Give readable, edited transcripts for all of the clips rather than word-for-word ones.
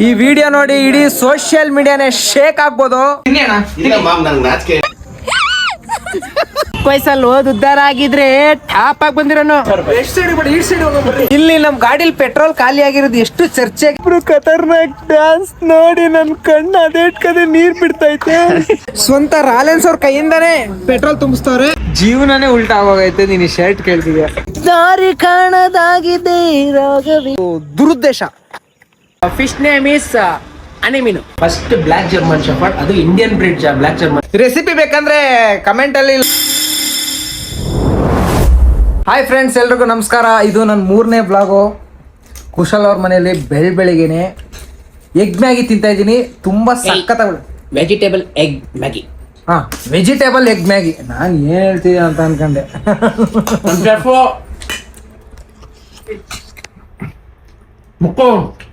ಈ ವಿಡಿಯೋ ನೋಡಿ ಇಡೀ ಸೋಷಿಯಲ್ ಮೀಡಿಯಾನೇ ಶೇಕ್ ಆಗ್ಬೋದು. ವಯಸ್ಸಲ್ಲಿ ಉದ್ದಾರ ಆಗಿದ್ರೆ ಟಾಪ್ ಆಗಿ ಬಂದಿರೋನು. ಇಲ್ಲಿ ನಮ್ ಗಾಡಿಲಿ ಪೆಟ್ರೋಲ್ ಖಾಲಿ ಆಗಿರೋದು ಎಷ್ಟು ಚರ್ಚೆ. ಖತರ್ನಾಕ್ ಡ್ಯಾನ್ಸ್ ನೋಡಿ ನನ್ ಕಣ್ಣು ಅದೇಟ್ಕದೆ ನೀರ್ ಬಿಡ್ತೈತೆ. ಸ್ವಂತ ರಾಲೆನ್ಸ್ ಅವ್ರ ಕೈಯಿಂದಾನೇ ಪೆಟ್ರೋಲ್ ತುಂಬಿಸ್ತವ್ರೆ. ಜೀವನನೇ ಉಲ್ಟಾ ಆಗೋಗೈತೆ. ನೀನ್ ಈ ಶರ್ಟ್ ಕೇಳ್ತಿದ್ಯಾ? ದಾರಿ ಕಾಣದಾಗಿದೆ ದುರುದ್ದೇಶ. ಫಿಶ್ ನೇಮ್ ಇಸ್ ಅನಿಮೀನು. ಫಸ್ಟ್ ಬ್ಲಾಕ್ ಜರ್ಮನ್ ಶೆಫರ್ಡ್, ಅದು Indian breed black German. Recipe ಬೇಕಂದ್ರೆ ಕಮೆಂಟ್ ಅಲ್ಲಿ. ಹಾಯ್ ಫ್ರೆಂಡ್ಸ್, ಎಲ್ರಿಗೂ ನಮಸ್ಕಾರ. ಇದು ನನ್ನ 3ನೇ ಬ್ಲಾಗು. ಕುಶಲ್ ಅವ್ರ ಮನೆಯಲ್ಲಿ ಬೆಳಿಗ್ಗೆನೆ ಎಗ್ ಮ್ಯಾಗಿ ತಿಂತಾ ಇದ್ದೀನಿ. ತುಂಬಾ ಸಖತ್ತಾಗಿ vegetable egg Maggi. Vegetable egg Maggi. ನಾನು ಏನ್ ಹೇಳ್ತೀನಿ ಅಂತ ಅನ್ಕೊಂಡೆ.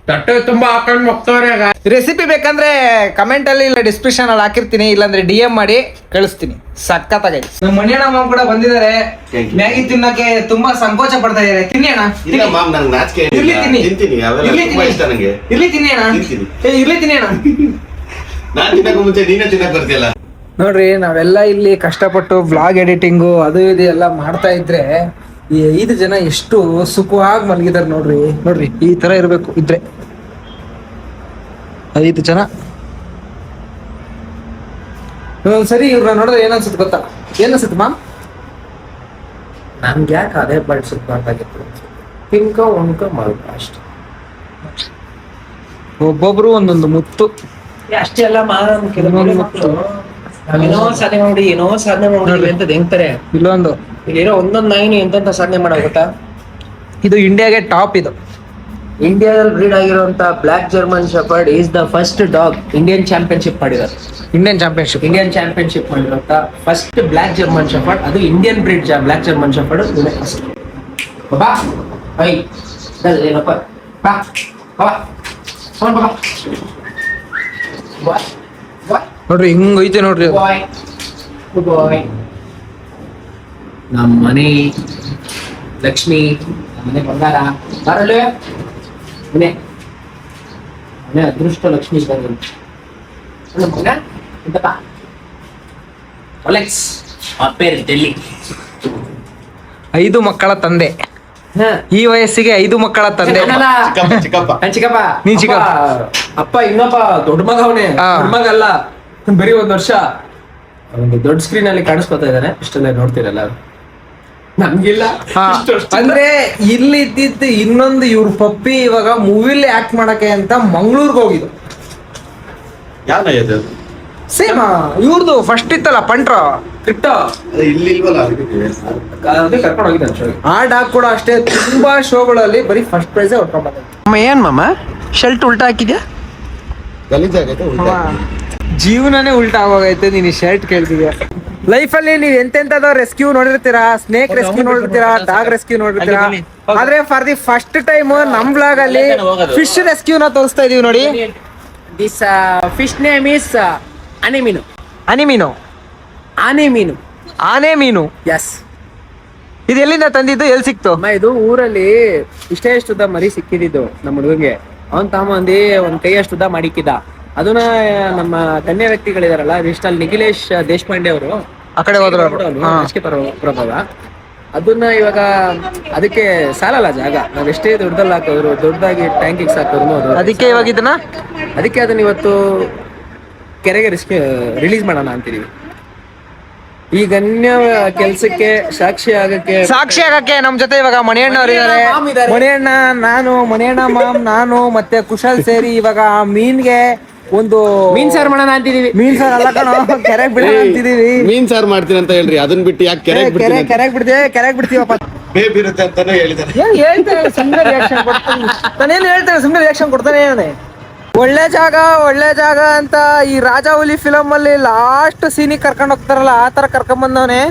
ತಟ್ಟೆ ತುಂಬಾ ಹಾಕೊಂಡು ಹೋಗ್ತವ್ರೆ. ರೆಸಿಪಿ ಬೇಕಂದ್ರೆ ಕಮೆಂಟ್ ಅಲ್ಲಿ ಇಲ್ಲ ಡಿಸ್ಕ್ರಿಪ್ಷನ್ ಅಲ್ಲಿ ಹಾಕಿರ್ತೀನಿ, ಇಲ್ಲಾಂದ್ರೆ DM ಮಾಡಿ ಕಳಿಸ್ತೀನಿ. ಸಖತ್ತಾಗೈತೆ. ನಮ್ಮ ಮಣಿಯಣ್ಣ ಮಾಮ್ ಕೂಡ ಬಂದಿದ್ದಾರೆ. ಮ್ಯಾಗಿ ತಿನ್ನಕ್ಕೆ ತುಂಬಾ ಸಂಕೋಚ ಪಡ್ತಾ ಇದಾರೆ. ತಿನ್ನಿ ಅಣ್ಣ. ಇರ್ಲಿ ತಿನ್ನಿ ಅಣ್ಣ. ನೋಡ್ರಿ, ನಾವೆಲ್ಲ ಇಲ್ಲಿ ಕಷ್ಟಪಟ್ಟು ಬ್ಲಾಗ್ ಎಡಿಟಿಂಗು ಅದು ಇದು ಎಲ್ಲ ಮಾಡ್ತಾ ಇದ್ರೆ ಈ 5 ಜನ ಎಷ್ಟು ಸುಖವಾಗಿ ಮಲಗಿದಾರೆ ನೋಡ್ರಿ. ನೋಡ್ರಿ, ಈ ತರ ಇರ್ಬೇಕು ಇದ್ರೆ 5 ಜನ. ಒಂದ್ಸರಿ ಇವ್ರನ್ನ ನೋಡಿದ್ರೆ ಏನನ್ಸುತ್ತೆ ಗೊತ್ತಾ? ಏನನ್ಸುತ್ತೆ ಮಾಮ್? ನಮ್ಗೆ ಯಾಕೆ ಅದೇ ಬಳಸಬೇಕಾಗಿತ್ತು? ತಿನ್ಕ ಉಣ್ಕ ಮಲ್ಕ ಅಷ್ಟೇ. ಒಬ್ಬೊಬ್ರು ಒಂದೊಂದು ಮುತ್ತು. ಅಷ್ಟೆಲ್ಲ ಏನೋ ಸಾಧನೆ ಮಾಡಿ ಅಂತ ಹೆಂಗ್ತಾರೆ. ಇಲ್ಲೊಂದು ಇಲ್ಲಿರೋ ಒಂದೊಂದು ನಾಯಿನ ಎಂತೆಂತ ಸಾಧನೆ ಮಾಡೋ ಗೊತ್ತಾ? ಇದು ಇಂಡಿಯಾಗೆ ಟಾಪ್. ಇದು ಇಂಡಿಯಾದಲ್ಲಿ ಬ್ರೀಡ್ ಆಗಿರುವಂತ black German shepherd is the first dog Indian championship ಮಾಡಿರೋದು. ಇಂಡಿಯನ್ ಚಾಂಪಿಯನ್ಶಿಪ್ ಮಾಡಿರುವಂತ ಫಸ್ಟ್ ಬ್ಲಾಕ್ ಜರ್ಮನ್ ಶೆಫರ್ಡ್, ಅದು Indian breed black German shepherd. ಬಾ ಐ ಏನಪ್ಪ ಬಾ ಬಾ ಬಾ ಬಾ ನೋಡ್ರಿ ಹಿಂಗ್ ಐತೆ ನೋಡ್ರಿ. ಬಾಯ್ ನಮ್ಮ ಮನೆ ಲಕ್ಷ್ಮಿ, ಮನೆ ಬಂಗಾರ ಬರಲು ಮನೆ ಅದೃಷ್ಟ ಲಕ್ಷ್ಮಿ ಅಲೆಕ್ಸ್ ಅಪ್ಪೇರ್ ಡೆಲ್ಲಿ. 5 ಮಕ್ಕಳ ತಂದೆ. ಈ ವಯಸ್ಸಿಗೆ 5 ಮಕ್ಕಳ ತಂದೆ. ಚಿಕ್ಕಪ್ಪ ನೀನ್ ಚಿಕ್ಕಪ್ಪ. ಅಪ್ಪ ಇನ್ನೊಬ್ಬ ದೊಡ್ಡ ಮಗ. ಅವನೇ ದೊಡ್ಡ ಮಗ ಅಲ್ಲ, ಬರೀ 1 ವರ್ಷ ಒಂದು ದೊಡ್ಡ ಸ್ಕ್ರೀನ್ ಅಲ್ಲಿ ಕಾಣಿಸ್ಕೊತಾ ಇದ್ದಾನೆ. ಇಷ್ಟೆಲ್ಲ ನೋಡ್ತೀರಲ್ಲ, ನಮ್ಗಿಲ್ಲ. ಅಂದ್ರೆ ಇಲ್ಲಿ ಇದ್ದಿದ್ದು ಇನ್ನೊಂದು ಇವ್ರ ಪಪ್ಪಿ ಇವಾಗ ಮೂವಿಲಿ ಆಕ್ಟ್ ಮಾಡಕ್ಕೆ ಅಂತ ಮಂಗಳೂರ್ಗೆ ಹೋಗಿದ್ದು. ಸೇಮ್ ಇವ್ರದ್ದು ಫಸ್ಟ್ ಇತ್ತಲ್ಲ ಪಂಟ್ರ ಕ್ರಿಪ್ಟೋ, ಕರ್ಕೊಂಡು ಹೋಗಿದ್ದಾನೆ. ಆ ಡಾಗ್ ಕೂಡ ಅಷ್ಟೇ ತುಂಬಾ ಶೋಗಳಲ್ಲಿ ಬರೀ ಫಸ್ಟ್ ಪ್ರೈಸ್ ಹೊಡ್ಕೊಂಡ್. ಏನ್ ಮಾಮ ಶರ್ಟ್ ಉಲ್ಟಾ ಹಾಕಿದ್ಯಾ? ಜೀವನನೇ ಉಲ್ಟಾ ಆಗೋಗೈತೆ. ನೀನ್ ಈ ಶರ್ಟ್ ಕೇಳ್ತಿದ್ಯಾ? ಲೈಫ್ ಅಲ್ಲಿ ನೀವ್ ಎಂತೆಂತದೋ ರೆಸ್ಕ್ಯೂ ನೋಡಿರ್ತೀರಾ, ಸ್ನೇಕ್ ರೆಸ್ಕ್ಯೂ ನೋಡಿರ್ತೀರಾ, ಡಾಗ್ ರೆಸ್ಕ್ಯೂ ನೋಡಿರ್ತೀರಾ. ಆದ್ರೆ ಫಾರ್ ದಿ ಫಸ್ಟ್ ಟೈಮ್ ನಮ್ ಬ್ಲಾಗ್ ಅಲ್ಲಿ ಫಿಶ್ ರೆಸ್ಕ್ಯೂ ನ ತೋರಿಸ್ತಾ ಇದೀವಿ ನೋಡಿ. ದಿಸ್ ಫಿಶ್ ನೇಮ್ ಇಸ್ ಅನಿಮೀನು. ಆನೆ ಮೀನು. ಎಸ್. ಇದು ಎಲ್ಲಿಂದ ತಂದಿದ್ದು? ಎಲ್ಲಿ ಸಿಕ್ತು? ಇದು ಊರಲ್ಲಿ ಇಷ್ಟೇ ಉದ್ದ ಮರಿ ಸಿಕ್ಕಿದ್ದು ನಮ್ಮ ಹುಡುಗಂಗೆ. ಅವನ್ ತಗೊಂಬಂದಿ ಒಂದ್ ಕೈ ಅಷ್ಟು ಉದ್ದ ಮಾಡಿಕ್ಕಿದ್ದ. ಅದನ್ನ ನಮ್ಮ ಗಣ್ಯ ವ್ಯಕ್ತಿಗಳಿದಾರಲ್ಲ, ಇಷ್ಟಲ್ಲಿ ನಿಖಿಲೇಶ್ ದೇಶಪಾಂಡೆ ಅವರು ಆ ಕಡೆ ಹೋದ್ರು. ಪ್ರಭಾವ ಅದನ್ನ ಇವಾಗ ಅದಕ್ಕೆ ಸಾಲಲ್ಲ ಜಾಗ. ನಾವ್ ಎಷ್ಟೇ ದೊಡ್ಡದಲ್ಲಿ ಹಾಕಿದ್ರು, ದೊಡ್ಡದಾಗಿ ಟ್ಯಾಂಕಿಗೆ ಹಾಕಿದ್ರು ಅದಕ್ಕೆ ಇವಾಗ ಇದನ್ನ ಅದನ್ನ ಇವತ್ತು ಕೆರೆಗೆ ರಿಲೀಸ್ ಮಾಡೋಣ ಅಂತಿದೀವಿ. ಈ ಗಣ್ಯ ಕೆಲ್ಸಕ್ಕೆ ಸಾಕ್ಷಿ ಆಗಕ್ಕೆ ನಮ್ ಜೊತೆ ಇವಾಗ ಮಣಿಯಣ್ಣ ಅವ್ರು ಇದಾರೆ. ಮಣಿಯಣ್ಣ, ಮಣಿಯಣ್ಣ ಮಾಮ್, ನಾನು ಮತ್ತೆ ಕುಶಲ್ ಸೇರಿ ಇವಾಗ ಮೀನ್ಗೆ ಒಂದು ಮೀನ್ ಸಾರು ಮಾಡೋಣ ಅಂತಿದೀವಿ. ಮೀನ್ ಸಾರ್ ಅಲ್ಲ ಕಣ, ಕೆರೆಗ್ ಬಿಡೋಣ ಅಂತಿದೀವಿ. ಮೀನ್ ಸಾರು ಮಾಡ್ತೀನಿ ಅಂತ ಹೇಳ್ರಿ, ಅದನ್ನ ಬಿಟ್ಟು ಯಾಕೆ ಕೆರೆಗ್ ಬಿಡ್ತೀವಪ್ಪ. ಬೇಬಿರುತ್ತೆ ಅಂತಾನೆ ಹೇಳಿದಾರೆ. ಹೇಳ್ತಾರೆ ಸುಮ್ಮನೆ ರಿಯಾಕ್ಷನ್ ಕೊಡ್ತಾನೆ. ನಾನೇನು ಹೇಳ್ತೇನೆ, ಸುಮ್ಮನೆ ರಿಯಾಕ್ಷನ್ ಕೊಡ್ತಾನೆ. ಒಳ್ಳೆ ಜಾಗ ಅಂತ ಈ ರಾಜಾ ಹುಲಿ ಫಿಲಮ್ ಅಲ್ಲಿ ಲಾಸ್ಟ್ ಸೀನಿಗೆ ಕರ್ಕೊಂಡ್ ಹೋಗ್ತಾರಲ್ಲ, ಆ ತರ ಕರ್ಕೊಂಡ್ ಬಂದವನೇ.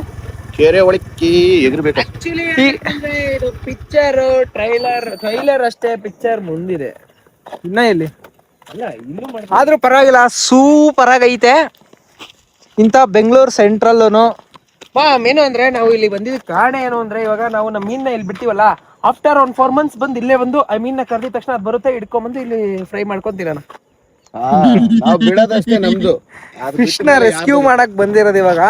ಕೆರೆ ಒಳಕ್ಕಿ ಎಗರ್ಬೇಕು. ಇದು ಪಿಕ್ಚರ್ ಟ್ರೈಲರ್ ಅಷ್ಟೇ. ಪಿಕ್ಚರ್ ಮುಂದಿದೆ ಇನ್ನ ಎಲ್ಲಿ ಆದ್ರೂ ಪರವಾಗಿಲ್ಲ, ಸೂಪರ್ ಆಗೈತೆ. ಇಂಥ ಬೆಂಗಳೂರು ಸೆಂಟ್ರಲ್ ಏನು ಅಂದ್ರೆ ನಾವು ಇಲ್ಲಿ ಬಂದಿದ್ದ ಕಾರಣ ಏನು ಅಂದ್ರೆ, ಇವಾಗ ನಾವು ನಮ್ಮ ಮೀನ್ನ ಇಲ್ಲಿ ಬಿಡ್ತೀವಲ್ಲ, ಆಫ್ಟರ್ ಒಂದು 4 months ಬಂದು ಇಲ್ಲೇ ಬಂದು ಐ ಮೀನ್ ಕರೆದಿದ ತಕ್ಷಣ ಅದು ಬರುತ್ತೆ, ಹಿಡ್ಕೊಂಬಂದು ಇಲ್ಲಿ ಫ್ರೈ ಮಾಡ್ಕೊಂತೀರಣ. ನಾವು ಬಿಡೋದಷ್ಟೇ ನಮ್ದು. ಫಿಶ್ನ ರೆಸ್ಕ್ಯೂ ಮಾಡಕ್ ಬಂದಿರೋದು ಇವಾಗ.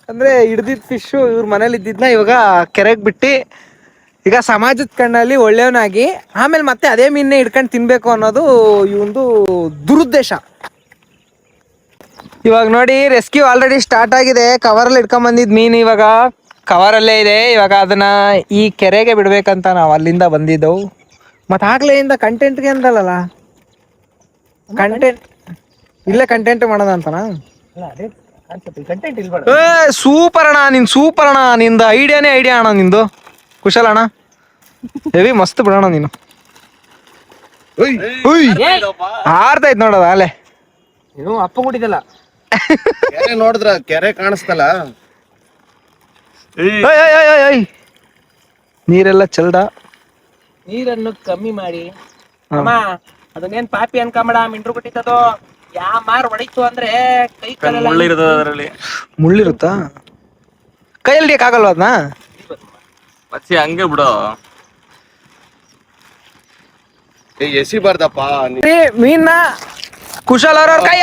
ಅಂದ್ರೆ ಹಿಡ್ದಿದ್ ಫಿಶ್ ಇವ್ರ ಮನೇಲಿ ಇದ್ದಿದ್ನ ಇವಾಗ ಕೆರೆಗೆ ಬಿಟ್ಟು ಈಗ ಸಮಾಜದ ಕಣ್ಣಲ್ಲಿ ಒಳ್ಳೆಯವನಾಗಿ ಆಮೇಲೆ ಮತ್ತೆ ಅದೇ ಮೀನ್ನೇ ಹಿಡ್ಕೊಂಡು ತಿನ್ಬೇಕು ಅನ್ನೋದು ಇವಂದು ದುರುದ್ದೇಶ. ಇವಾಗ ನೋಡಿ ರೆಸ್ಕ್ಯೂ ಆಲ್ರೆಡಿ ಸ್ಟಾರ್ಟ್ ಆಗಿದೆ. ಕವರಲ್ಲಿ ಹಿಡ್ಕೊಂಡ್ ಬಂದಿದ್ ಮೀನು ಇವಾಗ ಕವರಲ್ಲೇ ಇದೆ. ಇವಾಗ ಅದನ್ನ ಈ ಕೆರೆಗೆ ಬಿಡ್ಬೇಕಂತ ನಾವು ಅಲ್ಲಿಂದ ಬಂದಿದ್ದೆವು. ಮತ್ತೆ ಆಗ್ಲೆಯಿಂದ ಕಂಟೆಂಟ್ಗೆ ಅಂದಲ್ಲ, ಕಂಟೆಂಟ್ ಇಲ್ಲೇ ಕಂಟೆಂಟ್ ಮಾಡೋಣ ಅಂತನಾ? ಸೂಪರ್ ಅಣ್ಣ, ನಿನ್ ಸೂಪರ್ ಅಣ್ಣ, ನಿಂದು ಐಡಿಯಾನೇ ಐಡಿಯಾ ಅಣ್ಣ ನಿಂದು. ಕುಶಲ ಅಣ್ಣ, ಹೆವಿ ಮಸ್ತ್ ಬಿಡೋಣ ನೀನು. ಆರ್ತೈತ್ ನೋಡೋದ ಅಲ್ಲೇ ನೀವು ಅಪ್ಪ ಕೊಟ್ಟಿದ್ದಲ್ಲ. ಕೆರೆ ನೋಡಿದ್ರ ಕೆರೆ ಕಾಣಿಸ್ತಲ್ಲ, ನೀರೆಲ್ಲ ಚಲ್ದ. ನೀರನ್ನು ಕಮ್ಮಿ ಮಾಡಿ ಅಮ್ಮ, ಅದನ್ನೇನ್ ಪಾಪಿ ಅನ್ಕೊಂಬೇಡ, ಮಿಂಡ್ರು ಬಿಟ್ಟಿತ್ತದು. ಯಾ ಮಾರ್ ಹೊಡಿತು ಅಂದ್ರೆ ಕೈ ಕಾಲೆಲ್ಲ ಮುಳ್ಳಿರುತ್ತಾ? ಕೈಯಲ್ಲಿ ಹಿಡಿಯಕ್ಕಾಗಲ್ವ ಅದನ್ನ? ಮಚ್ಚಿ ಹಂಗೆ ಬಿಡು. ಎಸಿಬಾರ್ದಪ್ಪ. ಮೀನ್ನ ಕುಶಲ್ ಅವ್ರವ್ರ ಕೈ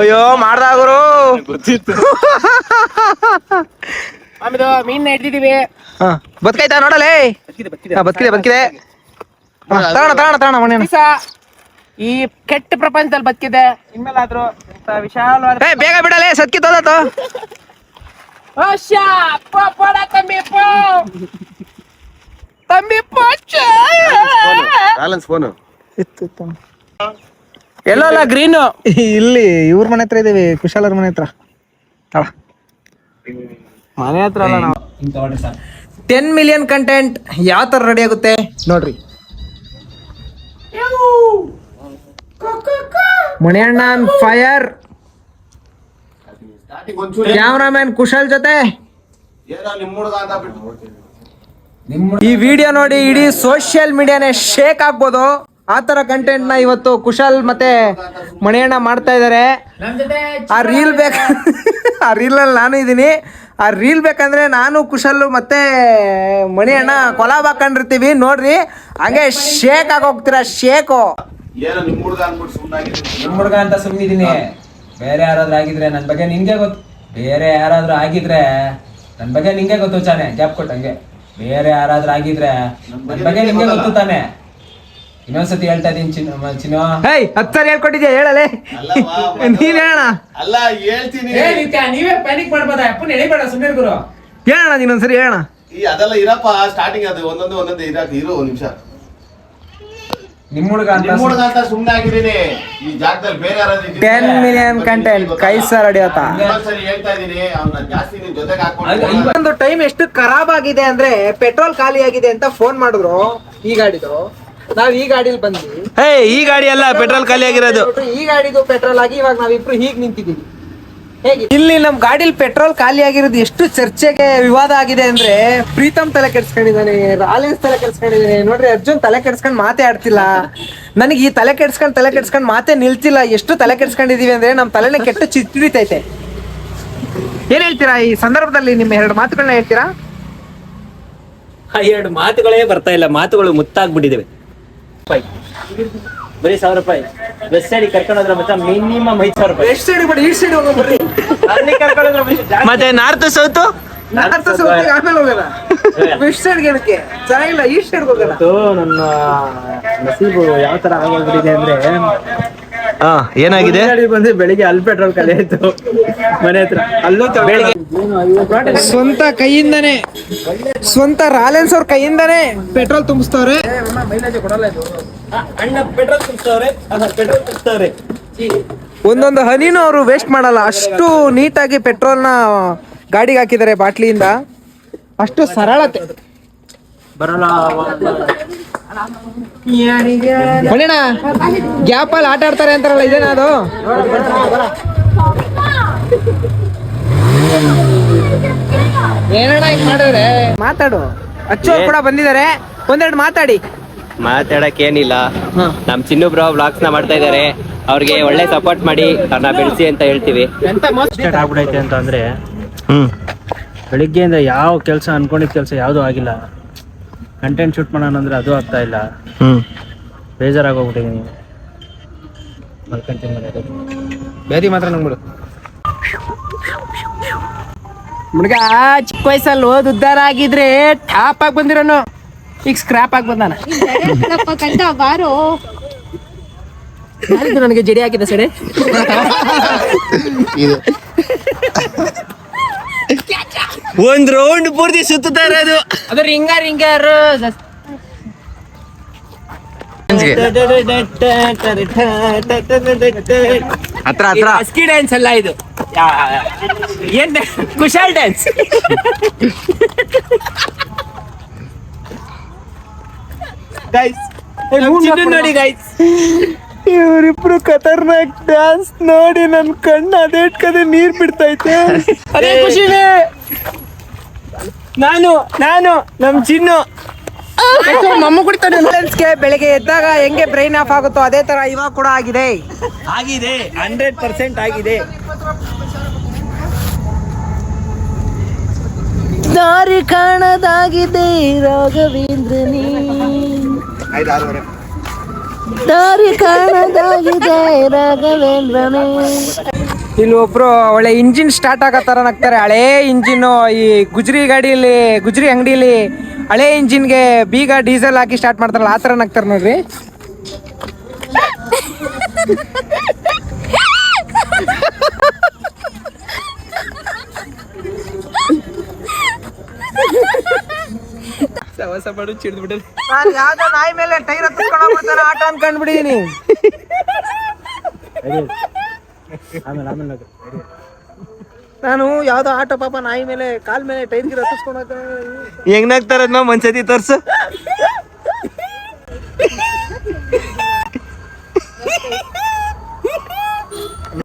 ಅಯ್ಯೋ ಮಾಡ್ದಾಗರು. ಆಮೇಲೆ ಮೀನ್ ಹಿಡ್ದಿದೀವಿ. ಬದುಕೈತಾ ನೋಡಲೇ? ಬದುಕಿದೆ. ತಗೋಣ ಮನೆ. ಈ ಕೆಟ್ಟ ಪ್ರಪಂಚದಲ್ಲಿ ಬದುಕಿದೆ. ಇನ್ಮೇಲಾದ್ರೂ ವಿಶಾಲವಾದ ಬೇಗ ಬಿಡಲೇ, ಸತ್ಕಿ ತೋದತ್ತು. ಬ್ಯಾಲೆನ್ಸ್ ಫೋನು ಎಲ್ಲಲ್ಲ ಗ್ರೀನು. ಇಲ್ಲಿ ಇವ್ರ ಮನೆ ಹತ್ರ ಇದೀವಿ, ಕುಶಾಲ್ ಅವ್ರ ಮನೆ ಹತ್ರ. ಮನೆ ಹತ್ರ ಅಲ್ಲ ನಾವು. 10 million ಕಂಟೆಂಟ್ ಯಾವ ತರ ರೆಡಿ ಆಗುತ್ತೆ ನೋಡ್ರಿ. ಮಣಿಯಣ್ಣ ಫೈರ್, ಕ್ಯಾಮ್ರಾಮನ್ ಕುಶಲ್ ಜೊತೆ ಈ ವಿಡಿಯೋ ನೋಡಿ ಇಡೀ ಸೋಷಿಯಲ್ ಮೀಡಿಯಾನೇ ಶೇಕ್ ಆಗ್ಬೋದು. ಆ ತರ ಕಂಟೆಂಟ್ ನ ಇವತ್ತು ಕುಶಲ್ ಮತ್ತೆ ಮಣಿಯಣ್ಣ ಮಾಡ್ತಾ ಇದಾರೆ. ಆ ರೀಲ್ ಆ ರೀಲ್ ಅಲ್ಲಿ ನಾನು ಇದೀನಿ. ಆ ರೀಲ್ ಬೇಕಂದ್ರೆ ನಾನು ಕುಶಲ್ ಮತ್ತೆ ಮಣಿಯಣ್ಣ ಕೊಲಾಬ್ ಹಾಕೊಂಡಿರ್ತೀವಿ ನೋಡ್ರಿ. ಹಂಗೆ ಶೇಕ್ ಆಗೋಗ್ತೀರಾ, ಶೇಕು. ನಿಮ್ ಹುಡ್ಗ ಅಂತ ಸುಮ್ಮನಿದೀನಿ. ಬೇರೆ ಯಾರಾದ್ರೂ ಆಗಿದ್ರೆ ನನ್ ಬಗ್ಗೆ ನಿಂಗೆ ಗೊತ್ತು. ಬೇರೆ ಯಾರಾದ್ರೂ ಆಗಿದ್ರೆ ನನ್ ಬಗ್ಗೆ ನಿಂಗೆ ಗೊತ್ತು ತಾನೆ. ಗ್ಯಾಪ್ ಕೊಟ್ಟಂಗೆ ಬೇರೆ ಯಾರಾದ್ರೂ ಆಗಿದ್ರೆ ನನ್ ಬಗ್ಗೆ ನಿಂಗೆ ಗೊತ್ತು ತಾನೆ. ಇನ್ನೊಂದ್ಸತಿ ಹೇಳ್ತಾ ಇದೀನಿ ಚಿನ್ನು. ಹೇಯ್ 10 ಸರಿ ಹೇಳ್ಕೊಟ್ಟಿದ್ಯಾ, ಹೇಳಲೆ ನೀನ್ ಹೇಳೋಣ. ಅಲ್ಲ ಹೇಳ್ತೀನಿ, ನೀವೇ ಪ್ಯಾನಿಕ್ ಮಾಡ್ಬೋದ? ಅಪ್ಪನ ಎಳಿಬೇಡ, ಸುಮ್ಮನೆ ಗುರು. ಹೇಳೋಣ ನೀನೊಂದ್ಸರಿ ಹೇಳೋಣ. ಅದೆಲ್ಲ ಇರಪ್ಪ, ಸ್ಟಾರ್ಟಿಂಗ್ ಅದು ಒಂದೊಂದೇ ಇರು ಒಂದ್ ನಿಮಿಷ. ನಿಮ್ ಹುಡ್ಗ ಅಂತ ಸುಮ್ನೆ ಆಗಿದ್ದೀನಿ. ಈ ಜಾಗದಲ್ಲಿ ಬೇರೆ ಯಾರಾದ್ರೂ 10 million ಕಂಟೆಂಟ್ ಕೈಸ ರೆಡಿ ಆತ. ಸರಿ ಹೇಳ್ತಾ ಇದೀನಿ, ಅವ್ನ ಜಾಸ್ತಿ ನಿನ್ ಜೊತೆಗೆ ಹಾಕೊಂಡು. ಇವೊಂದು ಟೈಮ್ ಎಷ್ಟು ಖರಾಬ್ ಆಗಿದೆ ಅಂದ್ರೆ ಪೆಟ್ರೋಲ್ ಖಾಲಿ ಆಗಿದೆ ಅಂತ ಫೋನ್ ಮಾಡಿದ್ರು ಈ ಗಾಡಿದು. ನಾವ್ ಈ ಗಾಡಿಲಿ ಬಂದ್ವಿ. ಈ ಗಾಡಿ ಅಲ್ಲ, ಪೆಟ್ರೋಲ್ ಖಾಲಿ ಆಗಿರೋದು. ಈ ಗಾಡಿದು ಪೆಟ್ರೋಲ್ ಆಗಿ ಇವಾಗ ನಾವಿಬ್ರು ಹೀಗ್ ನಿಂತಿದೀವಿ. ಹೇಗೆ ಇಲ್ಲಿ ನಮ್ ಗಾಡಿಲಿ ಪೆಟ್ರೋಲ್ ಖಾಲಿ ಆಗಿರೋದು ಎಷ್ಟು ಚರ್ಚೆಗೆ ವಿವಾದ ಆಗಿದೆ ಅಂದ್ರೆ ಪ್ರೀತಮ್ ತಲೆ ಕೆಡ್ಸ್ಕೊಂಡಿದ್ದಾನೆ, ರಾಲೆನ್ಸ್ ತಲೆ ಕೆಡ್ಸ್ಕೊಂಡಿದ್ದಾನೆ. ನೋಡ್ರಿ ಅರ್ಜುನ್ ತಲೆ ಕೆಡ್ಸ್ಕೊಂಡ್ ಮಾತೇ ಆಡ್ತಿಲ್ಲ. ನನಗೆ ಈ ತಲೆ ಕೆಡ್ಸ್ಕೊಂಡ್ ಮಾತೇ ನಿಲ್ತಿಲ್ಲ. ಎಷ್ಟು ತಲೆ ಕೆಡ್ಸ್ಕೊಂಡಿದೀವಿ ಅಂದ್ರೆ ನಮ್ ತಲೆನೇ ಕೆಟ್ಟು ಚಿಟ್ಟಿತೈತೆ. ಏನ್ ಹೇಳ್ತೀರಾ ಈ ಸಂದರ್ಭದಲ್ಲಿ? ನಿಮ್ಮ 2 ಮಾತುಗಳನ್ನ ಹೇಳ್ತೀರಾ? 2 ಮಾತುಗಳೇ ಬರ್ತಾ ಇಲ್ಲ, ಮಾತುಗಳು ಮುತ್ತಾಗ್ಬಿಟ್ಟಿದ್ದೇವೆ. ಬರೀ 1000 ರೂಪಾಯಿ ವೆಸ್ಟ್ ಸೈಡ್ ಕರ್ಕೊಂಡು ಹೋದ್ರೆ ಮತ್ತೆ ಮಿನಿಮಮ್ 5000 ರೂಪಾಯಿ. ವೆಸ್ಟ್ ಸೈಡ್ ಬಿಡಿ, ಈಸ್ಟ್ ಸೈಡ್ ಹೋಗೋಣ ಬರ್ರಿ. ಮತ್ತೆ ನಾರ್ತ್ ಸೌತ್ ಆಮೇಲೆ ಹೋಗೋಣ. ವೆಸ್ಟ್ ಸೈಡ್ ಏನಕ್ಕೆ ಚೆನ್ನಾಗಿಲ್ಲ, ಈಸ್ಟ್ ಸೈಡ್ ಹೋಗೋಣ. ನನ್ನ ನಸೀಬು ಯಾವ ತರ ಆಗೋಗ್ಬಿಟ್ಟಿದೆ ಅಂದ್ರೆ ಏನಾಗಿದೆ ಬಂದು ಬೆಳಿಗ್ಗೆ ಅಲ್ಲಿ ಪೆಟ್ರೋಲ್ ಖಾಲಿ ಆಯ್ತು ಮನೆ ಹತ್ರ. ಅಲ್ಲೂ ಬೆಳಿಗ್ಗೆ ಸ್ವಂತ ಕೈಯಿಂದಾನೆ, ಸ್ವಂತ ರಾಲೆನ್ಸ್ ಅವ್ರ ಕೈಯಿಂದಾನೆ ಪೆಟ್ರೋಲ್ ತುಂಬಿಸ್ತವ್ರೆ. ಅಣ್ಣ ಪೆಟ್ರೋಲ್ ತುಂಬಿಸ್ತವ್ರೆ. ಒಂದೊಂದು ಹನಿನೂ ಅವರು ವೇಸ್ಟ್ ಮಾಡಲ್ಲ. ಅಷ್ಟು ನೀಟಾಗಿ ಪೆಟ್ರೋಲ್ನ ಗಾಡಿಗೆ ಹಾಕಿದ್ದಾರೆ ಬಾಟ್ಲಿಯಿಂದ. ಅಷ್ಟು ಸರಳತೆ. ಬರಲ್ಲ ಮಣಿಯಣ್ಣ ಗ್ಯಾಪ್ ಅಲ್ಲಿ ಆಟ ಆಡ್ತಾರೆ ಅಂತಾರಲ್ಲ, ಇದೇನಾ ಅದು? ಏನಣ್ಣ ಹಿಂಗ್ ಮಾಡಿದ್ರೆ? ಮಾತಾಡು. ಅಚ್ಚು ಕೂಡ ಬಂದಿದ್ದಾರೆ, ಒಂದೆರಡು ಮಾತಾಡಿ. ಮಾತಾಡಕ್ ಏನಿಲ್ಲ, ನಮ್ ಚಿನ್ನು ಬ್ರೋ ವ್ಲಾಗ್ಸ್ ನ ಮಾಡ್ತಾ ಇದಾರೆ. ಅವ್ರಿಗೆ ಒಳ್ಳೆ ಸಪೋರ್ಟ್ ಮಾಡಿ ಅವ್ರನ್ನ ಬೆಳೆಸಿ ಅಂತ ಹೇಳ್ತೀವಿ. ಸ್ಟಾರ್ಟ್ ಆಗ್ಬಿಡೈತೆ ಅಂತ ಅಂದ್ರೆ ಬೆಳಿಗ್ಗೆಯಿಂದ ಯಾವ ಕೆಲಸ ಅನ್ಕೊಂಡಿದ್ ಕೆಲಸ ಯಾವ್ದು ಆಗಿಲ್ಲ. ಕಂಟೆಂಟ್ ಶೂಟ್ ಮಾಡೋಣ ಅಂದ್ರೆ ಅದು ಆಗ್ತಾ ಇಲ್ಲ. ಹ್ಮ್ ಬೇಜಾರಾಗೋಗ್ಬಿಟ್ಟಿದ್ದೀನಿ. ಮಲ್ಕೊಂತೀನಿ ಮನೆ. ಬೇದಿ ಮಾತ್ರ ನಂಬಿಡು. ಹುಡುಗ ಚಿಕ್ಕ ವಯಸ್ಸಲ್ಲಿ ಓದ್ ಉದ್ಧಾರ ಆಗಿದ್ರೆ ಟಾಪ್ ಆಗಿ ಬಂದಿರೋನು, ಈಗ ಸ್ಕ್ರಾಪ್ ಆಗಿ ಬಂದಾನ. ಕಂಡ ಬಾರೋ ನನಗೆ ಜಡಿ ಹಾಕಿದ ಸಡೆ. ಒಂದ್ ರೌಂಡ್ ಪೂರ್ತಿ ಸುತ್ತಾ ಇರೋದು. ಅದು ರಿಂಗಾರು ಹತ್ರ ಹತ್ರ ಅಸ್ಕಿ ಡ್ಯಾನ್ಸ್ ಅಲ್ಲ ಇದು, ಏನ್ ಕುಶಾಲ್ ಡ್ಯಾನ್ಸ್. ನೋಡಿ ಗೈಸ್, ಇವರಿಬ್ರು ಖತರ್ನಾಕ್ ಡ್ಯಾನ್ಸ್ ನೋಡಿ ನನ್ ಕಣ್ಣು ಅದೇಟ್ಕದೆ ನೀರ್ ಬಿಡ್ತೈತೆ. ಅದೇ ಖುಷಿನೇ. ನಾನು ನಮ್ ಚಿನ್ನು ಮಮ್ಮ ಕುಡಿತಾನೆ. ಬೆಳಿಗ್ಗೆ ಎದ್ದಾಗ ಹೆಂಗೆ ಬ್ರೈನ್ ಆಫ್ ಆಗುತ್ತೋ ಅದೇ ತರ ಇವಾಗ ಕೂಡ ಆಗಿದೆ 100% ಆಗಿದೆ. ದಾರಿ ಕಾಣದಾಗಿದೆ ರಾಘವೇಂದ್ರನೇ, ದಾರಿ ಕಾಣದಾಗಿದೆ ರಾಘವೇಂದ್ರನೇ. ಇಲ್ಲಿ ಒಬ್ರು ಒಳ್ಳೆ ಇಂಜಿನ್ ಸ್ಟಾರ್ಟ್ ಆಗತ್ತಾರ ನಗ್ತಾರೆ. ಹಳೇ ಇಂಜಿನ್, ಈ ಗುಜ್ರಿ ಅಂಗಡಿಲಿ ಹಳೆ ಇಂಜಿನ್ಗೆ ಬೀಗ ಡೀಸೆಲ್ ಹಾಕಿ ಸ್ಟಾರ್ಟ್ ಮಾಡ್ತಾರಲ್ಲ ಆ ಥರ ನಗ್ತಾರೆ ನೋಡ್ರಿ. ನಾನು ಯಾವ್ದೋ ನಾಯಿ ಮೇಲೆ ಟೈರ್ ಹತ್ಕೊಂಡು ಹೋಗ್ಬಿಡ್ತಾನೆ ಆಟ ಅನ್ಕೊಂಡ್ಬಿಟ್ಟಿದೀನಿ. ನಾನು ಯಾವ್ದೋ ಆಟೋ ಪಾಪ ನಾಯಿ ಮೇಲೆ ಕಾಲ್ ಮೇಲೆ ಟೈರ್ ಗಿರ್ ಹತ್ತಿಸ್ಕೊಂಡು ಹೆಂಗ್ ನಗ್ತಾರ ನಾವ್ ಒಂದ್ಸತಿ ತೋರ್ಸು.